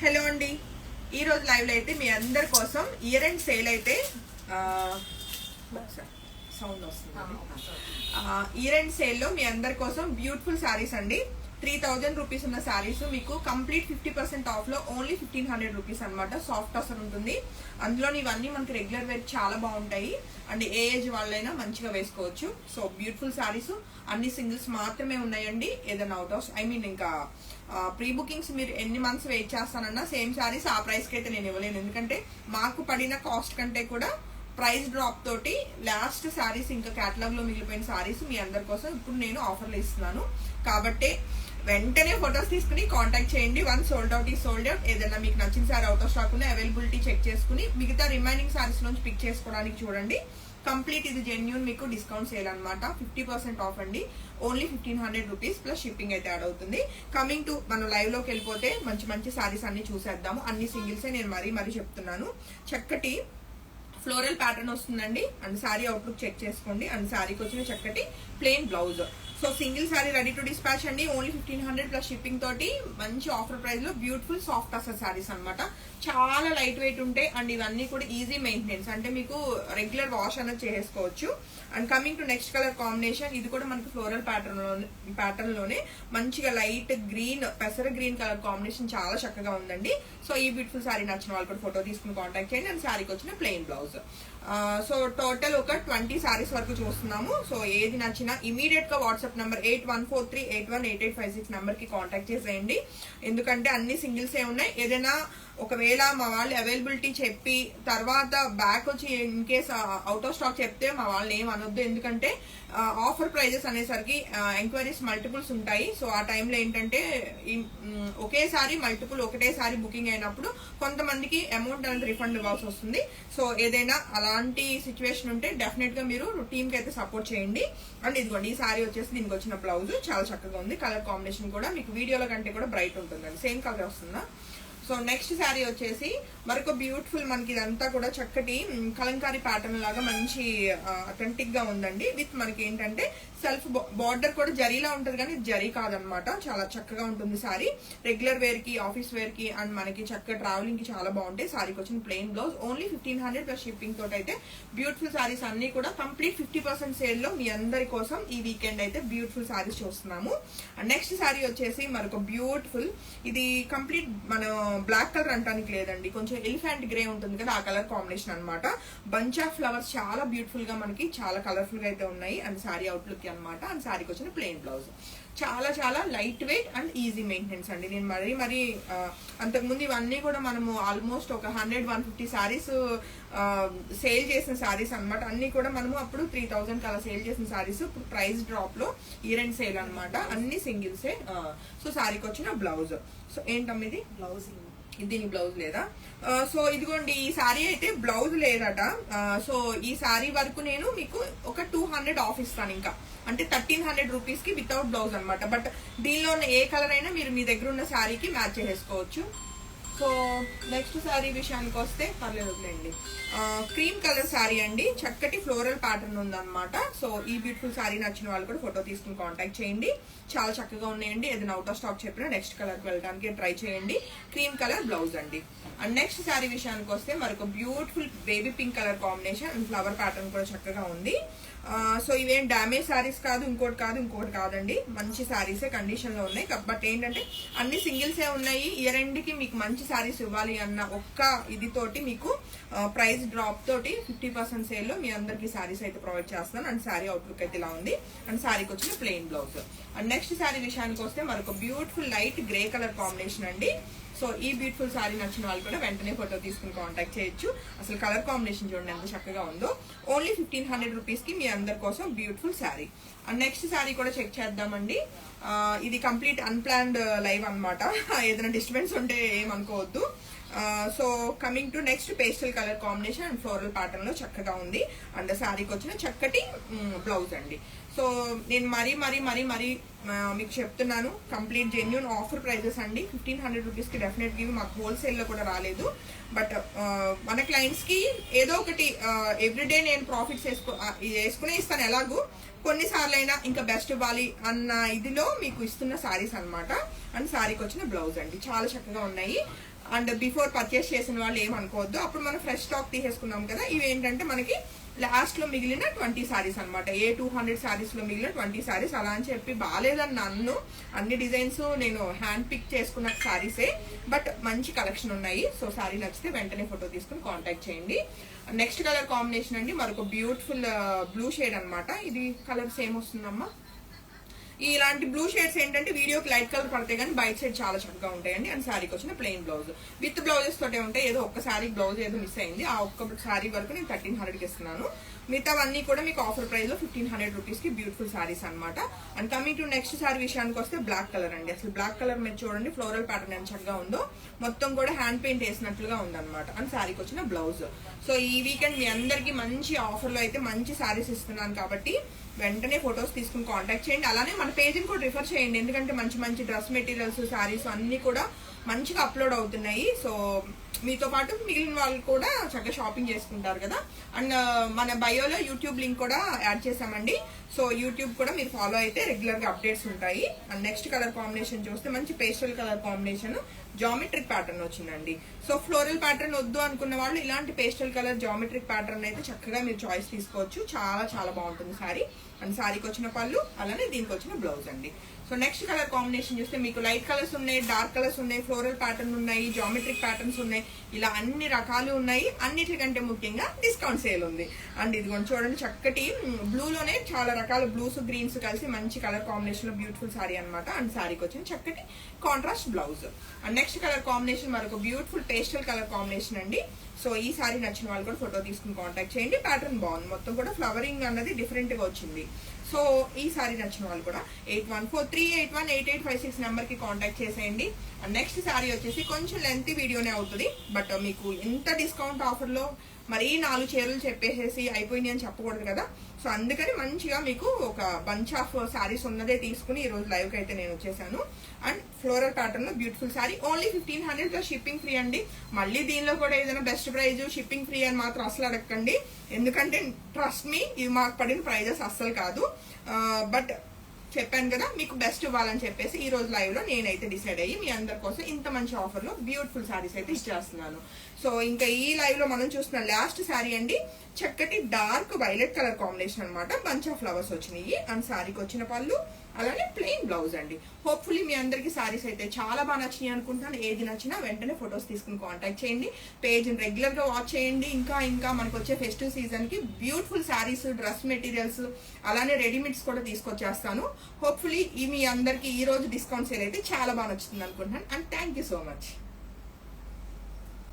Hello అండి, ఈరోజు లైవ్లో అయితే మీ అందరి కోసం ఇయర్ ఎండ్ సేల్ అయితే సౌండ్ వస్తుంది. ఇయర్ ఎండ్ సేల్లో మీ అందరి కోసం బ్యూటిఫుల్ శారీస్ అండి. 3000 రూపీస్ ఉన్న శారీస్ మీకు కంప్లీట్ 50% ఆఫ్లో ఓన్లీ 1500 రూపీస్ అనమాట. సాఫ్ట్ అసలు ఉంటుంది. అందులో ఇవన్నీ మనకి రెగ్యులర్ వేర్ చాలా బాగుంటాయి అండ్ ఏ ఏజ్ వాళ్ళైనా మంచిగా వేసుకోవచ్చు. సో బ్యూటిఫుల్ శారీస్ అన్ని సింగిల్స్ మాత్రమే ఉన్నాయండి. ఏదైనా అవుట్ ఆఫ్ ఇంకా ప్రీ బుకింగ్స్ మీరు ఎన్ని మంత్స్ వెయిట్ చేస్తానన్నా సేమ్ శారీస్ ఆ ప్రైస్కి అయితే నేను ఇవ్వలేను. ఎందుకంటే మాకు పడిన కాస్ట్ కంటే కూడా ప్రైస్ డ్రాప్ తోటి లాస్ట్ శారీస్ ఇంకా క్యాటలాగ్ లో మిగిలిపోయిన శారీస్ మీ అందరి కోసం ఇప్పుడు నేను ఆఫర్లు ఇస్తున్నాను. కాబట్టి వెంటనే ఫొటోస్ తీసుకుని కాంటాక్ట్ చేయండి. వన్ సోల్డ్ అవుట్ ఈ సోల్డ్ అవుట్. ఏదైనా మీకు నచ్చిన శారీ అవుట్ ఆఫ్ స్టాక్ ఉన్న అవైలబిలిటీ చెక్ చేసుకుని మిగతా రిమైనింగ్ శారీస్ నుంచి పిక్ చేసుకోవడానికి చూడండి. కంప్లీట్ ఇది జెన్యూన్ మీకు డిస్కౌంట్ సేల్ అనమాట. 50% ఆఫ్ అండి. ఓన్లీ 1500 రూపీస్ ప్లస్ షిప్పింగ్ అయితే యాడ్ అవుతుంది. కమింగ్ టు మనం లైవ్ లోకి వెళ్ళిపోతే మంచి మంచి శారీస్ అన్ని చూసేద్దాము. అన్ని సింగిల్సే నేను మరీ చెప్తున్నాను. చక్కటి ఫ్లోరల్ ప్యాటర్న్ వస్తుందండి అండ్ శారీ అవుట్లుక్ చెక్ చేసుకోండి. అండ్ శారీకి వచ్చిన చక్కటి plain blouse. So single sari ready to dispatch అండి. ఓన్లీ 1500 ప్లస్ షిప్పింగ్ తోటి మంచి ఆఫర్ ప్రైస్ లో బ్యూటిఫుల్ సాఫ్ట్ అసలు శారీస్ అనమాట. చాలా లైట్ వెయిట్ ఉంటాయి అండ్ ఇవన్నీ కూడా ఈజీ మెయింటెనెన్స్, అంటే మీకు రెగ్యులర్ వాష్ అనేది చేసుకోవచ్చు. And coming to next colour combination, ఇది కూడా మనకి ఫ్లోరల్ ప్యాటర్న్ లోనే మంచిగా లైట్ గ్రీన్, పెసర గ్రీన్ కలర్ కాంబినేషన్ చాలా చక్కగా ఉందండి. సో ఈ బ్యూటిఫుల్ శారీ నచ్చిన వాళ్ళు కూడా ఫోటో తీసుకుని కాంటాక్ట్ చేయండి. అండ్ శారీకి వచ్చిన ప్లెయిన్ బ్లౌజ్. సో టోటల్ ఒక 20 శారీస్ వరకు చూస్తున్నాము. సో ఏది నచ్చినా ఇమీడియట్ గా వాట్సాప్ నంబర్ 8143818856 నంబర్ కి కాంటాక్ట్ చేసేయండి. ఎందుకంటే అన్ని సింగిల్స్ ఏ ఉన్నాయి. ఏదైనా ఒకవేళ మా వాళ్ళు అవైలబిలిటీ చెప్పి తర్వాత బ్యాక్ వచ్చి in case out of stock చెప్తే మా వాళ్ళని ఏం అనొద్దు. ఎందుకంటే ఆఫర్ ప్రైజెస్ అనేసరికి ఎంక్వైరీస్ మల్టిపుల్స్ ఉంటాయి. సో ఆ టైంలో ఏంటంటే ఒకేసారి ఒకటేసారి బుకింగ్ అయినప్పుడు కొంతమందికి అమౌంట్ అనేది రిఫండ్ ఇవ్వాల్సి వస్తుంది. సో ఏదైనా అలాంటి సిచ్యువేషన్ ఉంటే డెఫినెట్ గా మీరు టీమ్ కి అయితే సపోర్ట్ చేయండి. అండ్ ఇదిగోండి ఈ సారీ వచ్చేసి దీనికి వచ్చిన బ్లౌజ్ చాలా చక్కగా ఉంది. కలర్ కాంబినేషన్ కూడా మీకు వీడియోలో కంటే కూడా బ్రైట్ ఉంటుందండి. సేమ్ కలర్ వస్తుందా. సో నెక్స్ట్ శారీ వచ్చేసి మరొక బ్యూటిఫుల్, మనకి ఇదంతా కూడా చక్కటి కలంకారీ ప్యాటర్న్ లాగా మంచి అథెంటిక్ గా ఉందండి. విత్ మనకి ఏంటంటే సెల్ఫ్ బార్డర్ కూడా జరీలా ఉంటుంది, కానీ జరీ కాదనమాట. చాలా చక్కగా ఉంటుంది శారీ. రెగ్యులర్ వేర్ కి, ఆఫీస్ వేర్ కి అండ్ మనకి చక్కగా ట్రావెలింగ్ కి చాలా బాగుంటాయి. శారీకి వచ్చిన plain blouse. Only 1500 plus shipping తోటి అయితే బ్యూటిఫుల్ శారీస్ అన్ని కూడా కంప్లీట్ 50% సేల్ లో మీ అందరి కోసం ఈ వీకెండ్ అయితే బ్యూటిఫుల్ శారీస్ చూస్తున్నాము. అండ్ నెక్స్ట్ శారీ వచ్చేసి మరొక బ్యూటిఫుల్, ఇది కంప్లీట్ మన బ్లాక్ కలర్ అంటానికి లేదండి, కొంచెం ఎలిఫెంట్ గ్రే ఉంటుంది కదా, ఆ కలర్ కాంబినేషన్ అనమాట. బంచ్ ఆఫ్ ఫ్లవర్స్ చాలా బ్యూటిఫుల్ గా మనకి చాలా కలర్ఫుల్ గా అయితే ఉన్నాయి. అండ్ శారీ అవుట్లుక్ అనమాట. అండ్ శారీకి వచ్చిన ప్లెయిన్ బ్లౌజ్. చాలా light weight and easy maintenance అండి. నేను మరీ అంతకుముందు ఇవన్నీ కూడా మనము ఆల్మోస్ట్ ఒక 100-150 శారీస్ సేల్ చేసిన శారీస్ అనమాట. అన్ని కూడా మనము అప్పుడు 3000 అలా సేల్ చేసిన శారీస్ ఇప్పుడు ప్రైస్ డ్రాప్ లో ఇయర్ ఎండ్ సేల్ అనమాట. అన్ని సింగిల్సే. సో శారీకి వచ్చిన బ్లౌజ్. సో ఏంటమ్మ ఇది బ్లౌజ్, దీని బ్లౌజ్ లేదా. సో ఇదిగోండి ఈ శారీ అయితే బ్లౌజ్ లేదట. సో ఈ శారీ వరకు నేను మీకు ఒక 200 ఆఫ్ ఇస్తాను. ఇంకా అంటే 1300 రూపీస్ కి వితౌట్ బ్లౌజ్ అనమాట. బట్ దీనిలో ఉన్న ఏ కలర్ అయినా మీరు మీ దగ్గర ఉన్న శారీకి మ్యాచ్ చేసుకోవచ్చు. సో నెక్స్ట్ శారీ విషయానికి వస్తే పర్లేదులేండి. క్రీమ్ కలర్ శారీ అండి. చక్కటి ఫ్లోరల్ ప్యాటర్న్ ఉందన్నమాట. సో ఈ బ్యూటిఫుల్ శారీ నచ్చిన వాళ్ళు కూడా ఫోటో తీసుకుని కాంటాక్ట్ చేయండి. చాలా చక్కగా ఉన్నాయండి. ఏదైనా అవుట్ ఆఫ్ స్టాక్ చెప్పినా నెక్స్ట్ కలర్ కి వెళ్ళడానికి ట్రై చేయండి. క్రీమ్ కలర్ బ్లౌజ్ అండి. అండ్ నెక్స్ట్ శారీ విషయానికి వస్తే మరొక beautiful baby pink colour combination and flower pattern కూడా చక్కగా ఉంది. సో ఇవేం డ్యామేజ్ శారీస్ కాదు, ఇంకోటి కాదండి. మంచి శారీసే కండిషన్ లో ఉన్నాయి. బట్ ఏంటంటే అన్ని సింగిల్సే ఉన్నాయి. ఇయర్ ఎండ్ కి మీకు మంచి శారీస్ ఇవ్వాలి అన్న ఒక్క ఇది తోటి మీకు ప్రైస్ డ్రాప్ తోటి 50% సేల్ లో మీ అందరికి శారీస్ అయితే ప్రొవైడ్ చేస్తున్నాను. అండ్ శారీ అవుట్లుక్ అయితే ఇలా ఉంది. అండ్ శారీకి వచ్చిన plain blouse. And next sari విషయానికి వస్తే మరొక beautiful light grey colour combination అండి. సో ఈ బ్యూటిఫుల్ శారీ నచ్చిన వాళ్ళు కూడా వెంటనే ఫోటో తీసుకుని కాంటాక్ట్ చేయొచ్చు. అసలు కలర్ కాంబినేషన్ చూడండి ఎంత చక్కగా ఉందో. ఓన్లీ 1500 రూపీస్ కి మీ అందరి కోసం beautiful sari. And next sari కూడా చెక్ చేద్దామండి. ఇది కంప్లీట్ అన్ప్లాన్డ్ లైవ్ అనమాట. ఏదైనా డిస్టర్బెన్స్ ఉంటే ఏమనుకోవద్దు. So coming to next pastel colour combination and floral pattern లో చక్కగా ఉంది. అండ్ శారీకి వచ్చిన చక్కటి బ్లౌజ్ అండి. సో నేను మరీ మీకు చెప్తున్నాను, కంప్లీట్ జెన్యూన్ ఆఫర్ ప్రైజెస్ అండి. 1500 రూపీస్ కి డెఫినెట్ గా మాకు హోల్సేల్ లో కూడా రాలేదు. బట్ మన క్లయింట్స్ కి ఏదో ఒకటి ఎవ్రీడే నేను ప్రాఫిట్స్ వేసుకునే ఇస్తాను. ఎలాగూ కొన్నిసార్లు అయినా ఇంకా బెస్ట్ ఇవ్వాలి అన్న ఇదిలో మీకు ఇస్తున్న శారీస్ అనమాట. అండ్ శారీకి వచ్చిన బ్లౌజ్ అండి. చాలా చక్కగా ఉన్నాయి. అండ్ బిఫోర్ పర్చేస్ చేసిన వాళ్ళు ఏమనుకోవద్దు. అప్పుడు మనం ఫ్రెష్ స్టాక్ తీసేసుకున్నాం కదా. ఇవి ఏంటంటే మనకి లాస్ట్ లో మిగిలిన 20 సారీస్ అనమాట. 200 సారీస్ లో మిగిలిన 20 సారీస్. అలా అని చెప్పి బాగాలేదని నన్ను, అన్ని డిజైన్స్ నేను హ్యాండ్ పిక్ చేసుకున్న సారీసే, బట్ మంచి కలెక్షన్ ఉన్నాయి. సో సారీ నచ్చితే వెంటనే ఫోటో తీసుకుని కాంటాక్ట్ చేయండి. నెక్స్ట్ కలర్ కాంబినేషన్ అండి మరొక బ్యూటిఫుల్ బ్లూ షేడ్ అనమాట. ఇది కలర్ సేమ్ వస్తుందమ్మా. ఇలాంటి బ్లూ షేడ్స్ ఏంటంటే వీడియోకి లైట్ కలర్ పడతాయి కానీ బయట సైడ్ చాలా చక్కగా ఉంటాయండి. అండ్ శారీకి వచ్చిన ప్లెయిన్ బ్లౌజ్ విత్ బ్లౌజెస్ తోటే ఉంటాయి. ఏదో ఒక్క శారీ బ్లౌజ్ ఏదో మిస్ అయింది. ఆ ఒక్క శారీ వరకు నేను 1300కి ఇస్తున్నాను. మిగతావన్నీ కూడా మీకు ఆఫర్ ప్రైస్ లో 1500 రూపీస్ కి బ్యూటిఫుల్ సారీస్ అనమాట. And coming to next sorry విషయానికి వస్తే బ్లాక్ కలర్ అండి. అసలు బ్లాక్ కలర్ మీరు చూడండి, ఫ్లోరల్ ప్యాటర్న్ ఎంత చక్కగా ఉందో, మొత్తం కూడా హ్యాండ్ పెయింట్ వేసినట్లుగా ఉందన్నమాట. అండ్ శారీకి వచ్చిన బ్లౌజ్. సో ఈ వీకెండ్ మీ అందరికి మంచి ఆఫర్ లో అయితే మంచి సారీస్ ఇస్తున్నాను కాబట్టి వెంటనే ఫొటోస్ తీసుకుని కాంటాక్ట్ చేయండి. అలానే మన పేజ్ని కూడా రిఫర్ చేయండి, ఎందుకంటే మంచి మంచి డ్రెస్ మెటీరియల్స్, సారీస్ అన్ని కూడా మంచిగా అప్లోడ్ అవుతున్నాయి. సో మీతో పాటు మిగిలిన వాళ్ళు కూడా చక్కగా షాపింగ్ చేసుకుంటారు కదా. అండ్ మన బయోలో యూట్యూబ్ లింక్ కూడా యాడ్ చేసామండి. సో యూట్యూబ్ కూడా మీరు ఫాలో అయితే రెగ్యులర్ గా అప్డేట్స్ ఉంటాయి. అండ్ నెక్స్ట్ కలర్ కాంబినేషన్ చూస్తే మంచి pastel colour combination, geometric pattern వచ్చిందండి. సో ఫ్లోరల్ ప్యాటర్న్ వద్దు అనుకున్న వాళ్ళు ఇలాంటి పేస్టల్ కలర్ జామెట్రిక్ ప్యాటర్న్ అయితే చక్కగా మీరు చాయిస్ తీసుకోవచ్చు. చాలా చాలా బాగుంటుంది సారీ. అండ్ సారీకి వచ్చిన పళ్ళు, అలానే దీనికి వచ్చిన బ్లౌజ్ అండి. సో నెక్స్ట్ కలర్ కాంబినేషన్ చూస్తే మీకు లైట్ కలర్స్ ఉన్నాయి, డార్క్ కలర్స్ ఉన్నాయి, ఫ్లోరల్ ప్యాటర్న్ ఉన్నాయి, జామెట్రిక్ ప్యాటర్న్స్ ఉన్నాయి, ఇలా అన్ని రకాలు ఉన్నాయి. అన్నిటికంటే ముఖ్యంగా డిస్కౌంట్ సేల్ ఉంది. అండ్ ఇదిగోండి చూడండి, చక్కటి బ్లూలోనే చాలా రకాల బ్లూస్ గ్రీన్స్ కలిసి మంచి కలర్ కాంబినేషన్ లో బ్యూటిఫుల్ సారీ అనమాట. అండ్ సారీకి వచ్చిన చక్కటి contrast blouse. And next colour combination మరొక బ్యూటిఫుల్ పేస్టల్ కలర్ కాంబినేషన్ అండి. సో ఈ సారీ నచ్చిన వాళ్ళు కూడా ఫోటో తీసుకుని కాంటాక్ట్ చేయండి. ప్యాటర్న్ బాగుంది, మొత్తం కూడా ఫ్లవరింగ్ అన్నది డిఫరెంట్ గా వచ్చింది. సో ఈ సారీ నచ్చిన వాళ్ళు కూడా 8143818856 నెంబర్ కి కాంటాక్ట్ చేసేయండి. అండ్ నెక్స్ట్ సారీ వచ్చేసి కొంచెం లెంతీ వీడియోనే అవుతుంది, బట్ మీకు ఇంత డిస్కౌంట్ ఆఫర్ లో మరీ 4 చీరలు చెప్పేసేసి అయిపోయింది అని చెప్పకూడదు కదా. సో అందుకని మంచిగా మీకు ఒక బంచ్ ఆఫ్ సారీస్ ఉన్నదే తీసుకుని ఈ రోజు లైవ్ కి అయితే నేను వచ్చేసాను. అండ్ ఫ్లోరల్ ప్యాటర్న్ లో beautiful sorry, only 1500 plus shipping free అండి. మళ్ళీ దీనిలో కూడా ఏదైనా బెస్ట్ ప్రైజ్ షిప్పింగ్ ఫ్రీ అని మాత్రం అసలు అడగండి, ఎందుకంటే ట్రస్ట్ మీ ఇవి మాకు పడిన ప్రైజెస్ అస్సలు కాదు. బట్ చెప్పాను కదా మీకు బెస్ట్ ఇవ్వాలని చెప్పేసి ఈ రోజు లైవ్ లో నేనైతే డిసైడ్ అయ్యి మీ అందరి కోసం ఇంత మంచి ఆఫర్ లో బ్యూటిఫుల్ సారీస్ అయితే ఇచ్చేస్తున్నాను. సో ఇంకా ఈ లైవ్ లో మనం చూస్తున్న లాస్ట్ సారీ అండి, చక్కటి డార్క్ వైలెట్ కలర్ కాంబినేషన్ అనమాట. బంచ్ ఆఫ్ ఫ్లవర్స్ వచ్చినాయి. అండ్ సారీకి వచ్చిన పళ్ళు, అలానే ప్లెయిన్ బ్లౌజ్ అండి. హోప్ఫుల్లీ మీ అందరికి సారీస్ అయితే చాలా బాగా నచ్చినాయి అనుకుంటున్నాను. ఏది నచ్చినా వెంటనే ఫొటోస్ తీసుకుని కాంటాక్ట్ చేయండి. పేజ్ రెగ్యులర్ గా వాచ్ చేయండి. ఇంకా మనకు వచ్చే ఫెస్టివ్ సీజన్ కి బ్యూటిఫుల్ సారీస్, డ్రెస్ మెటీరియల్స్, అలానే రెడీమేడ్స్ కూడా తీసుకొచ్చేస్తాను. హోప్ఫుల్లీ మీ అందరికి ఈ రోజు డిస్కౌంట్ సేల్ అయితే చాలా బాగా నచ్చుతుంది అనుకుంటున్నాను. And thank you so much.